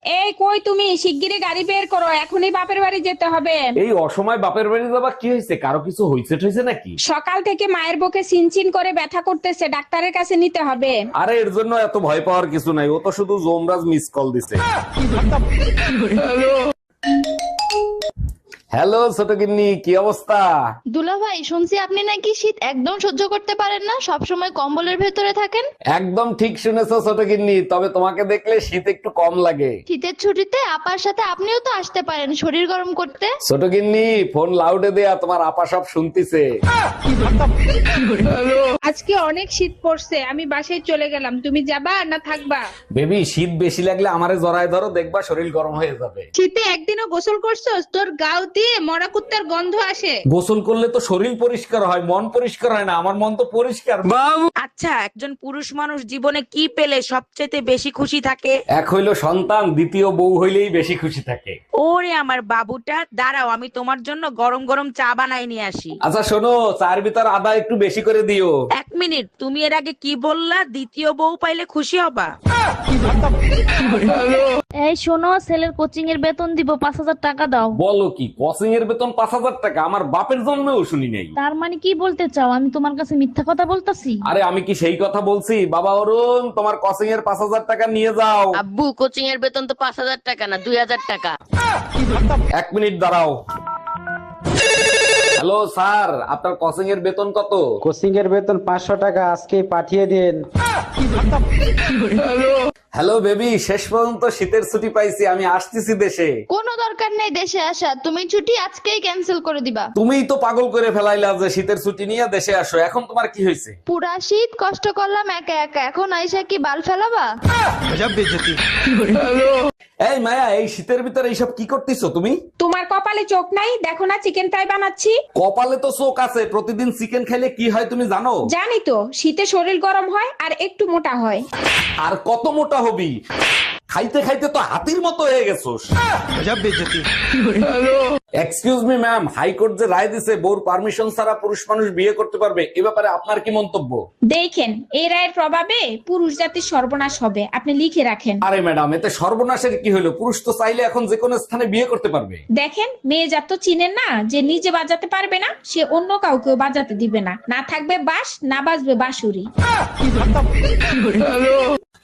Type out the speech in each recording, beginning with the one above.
এই কই তুমি, শিগগিরই গাড়ি বের করো, এখনই বাপের বাড়ি যেতে হবে। এই অসময় বাপের বাড়ি যাবা কি হয়েছে? কারো কিছু হয়েছে টইছে নাকি? সকাল থেকে মায়ের বুকে চিনচিন করে ব্যথা করতেছে, ডাক্তারের কাছে নিতে হবে। আরে এর জন্য এত ভয় পাওয়ার কিছু নাই, ও তো শুধু জমরাজ মিস কল দিছে। হ্যালো ছোট গিন্নি, কি অবস্থা? দুলা ভাই, শুনছি আপনি নাকি শীত একদম সহ্য করতে পারেন না, সব সময় কম্বলের ভেতরে থাকেন। একদম ঠিক শুনেছো ছোট গিন্নি, তবে তোমাকে দেখলে শীত একটু কম লাগে। শীতের ছুটিতে আপার সাথে আপনিও তো আসতে পারেন শরীর গরম করতে। ছোট গিন্নি, ফোন লাউডে দেয়া, তোমার আপা সব শুনতিছে। আজকে অনেক শীত পড়ছে, আমি বাসায় চলে গেলাম, তুমি যাবা না থাকবা? বেবি, শীত বেশি লাগলে আমারে জড়ায় ধরো, দেখবা শরীর গরম হয়ে যাবে। শীতে একদিনও গোসল করছস? তোর গাও দিয়ে মরা কুত্তার গন্ধ আসে। গোসল করলে তো শরীর পরিষ্কার হয়, মন পরিষ্কার হয় না। আমার মন তো পরিষ্কার। আচ্ছা, একজন পুরুষ মানুষ জীবনে কি পেলে সবচেয়ে বেশি খুশি থাকে? এক হইলো সন্তান, দ্বিতীয় বউ হইলেই বেশি খুশি থাকে। ওরে আমার বাবুটা, দাঁড়াও আমি তোমার জন্য গরম গরম চা বানাই নিয়ে আসি। আচ্ছা শোনো, চার ভিতর আদা একটু বেশি করে দিও। এক মিনিট, তুমি এর আগে কি বললা? দ্বিতীয় বউ পাইলে খুশি হবা? এই শোনো, ছেলের কোচিং এর বেতন দিব, 5,000 টাকা দাও। বলো কি, কোচিং এর বেতন 5,000 টাকা? আমার বাপের জন্মেও শুনি নাই। তার মানে কি বলতে চাও, আমি তোমার কাছে মিথ্যা কথা বলতাছি? আরে আমি কি সেই কথা বলছি? বাবা অরুণ, তোমার কোচিং এর 5,000 টাকা নিয়ে যাও। আব্বু, কোচিং এর বেতন তো 5,000 টাকা না, 2,000 টাকা। এক মিনিট দাঁড়াও। হ্যালো স্যার, আপনার কোচিং এর বেতন কত? কোচিং এর বেতন 500 টাকা, আজকে পাঠিয়ে দিন। হ্যালো বেবি, শেষ পর্যন্ত শীতের ছুটি পাইছি, আমি আসতেছি দেশে। কোনো দরকার নেই দেশে আসা, তুমি ছুটি আজকেই ক্যান্সেল করে দিবা। তুমিই তো পাগল করে ফেলাইলা যে শীতের ছুটি নিয়ে দেশে আসো, এখন তোমার কি হয়েছে? পুরা শীত কষ্ট করলাম একা একা, এখন আইসা কি বাল ফেলাবা? এই মায়া, এই শীতের ভিতরে এইসব কি করতেছো তুমি? তোমার কপালে চোখ নাই, দেখো না চিকেন ফ্রাই বানাচ্ছি। কপালে তো চোখ আছে, প্রতিদিন চিকেন খেলে কি হয় তুমি জানো? জানি তো, শীতে শরীর গরম হয় আর একটু মোটা হয়। আর কত মোটা হবি? খাইতে খাইতে তো হাতির মতো হয়ে গেছোস। এক্সকিউজ মি ম্যাম, হাইকোর্ট যে রায় দিছে বউর পারমিশন ছাড়া পুরুষ মানুষ বিয়ে করতে পারবে, এ ব্যাপারে আপনার কি মন্তব্য? দেখেন, এই রায়ের প্রভাবে পুরুষ জাতির সর্বনাশ হবে, আপনি লিখে রাখেন। আরে ম্যাডাম, এতে সর্বনাশের কি হলো? পুরুষ তো চাইলে এখন যে কোনো স্থানে বিয়ে করতে পারবে। দেখেন, মেয়ে জাত তো চিনেন না, যে নিজে বাজাতে পারবে না সে অন্য কাউকেও বাজাতে দিবে না। না থাকবে বাঁশ, না বাজবে বাঁশুরি।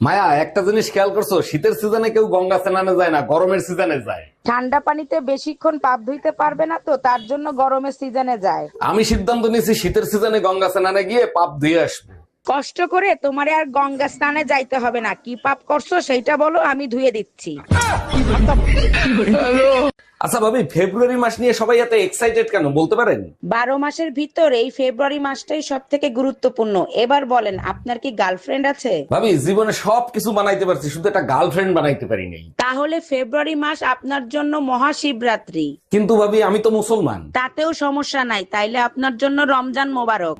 মায়া, একটা জিনিস খেয়াল করছো? শীতের সিজনে কেউ গঙ্গা স্নানে যায় না, গরমের সিজনে যায়। ঠান্ডা পানিতে বেশিক্ষণ পাপ ধুইতে পারবে না তো, তার জন্য গরমের সিজনে যায়। আমি সিদ্ধান্ত নিয়েছি শীতের সিজনে গঙ্গা স্নানে গিয়ে পাপ ধুয়ে আসবো। কষ্ট করে তোমারে আর গঙ্গা স্নানে যাইতে হবে না, কি পাপ করছো সেইটা বলো, আমি ধুয়ে দিচ্ছি। আচ্ছা ভাবি, ফেব্রুয়ারি মাস নিয়ে সবাই এত এক্সাইটেড কেন, বলতে পারেন? 12 মাসের ভিতর এই ফেব্রুয়ারি মাসটাই সব থেকে গুরুত্বপূর্ণ। এবার বলেন, আপনার কি গার্লফ্রেন্ড আছে? ভাবি, জীবনে সবকিছু বানাইতে পারছি, শুধু একটা গার্লফ্রেন্ড বানাইতে পারি নাই। তাহলে ফেব্রুয়ারি মাস আপনার জন্য মহাশিবরাত্রি। কিন্তু ভাবি, আমি তো মুসলমান। তাতেও সমস্যা নাই, তাইলে আপনার জন্য রমজান মোবারক।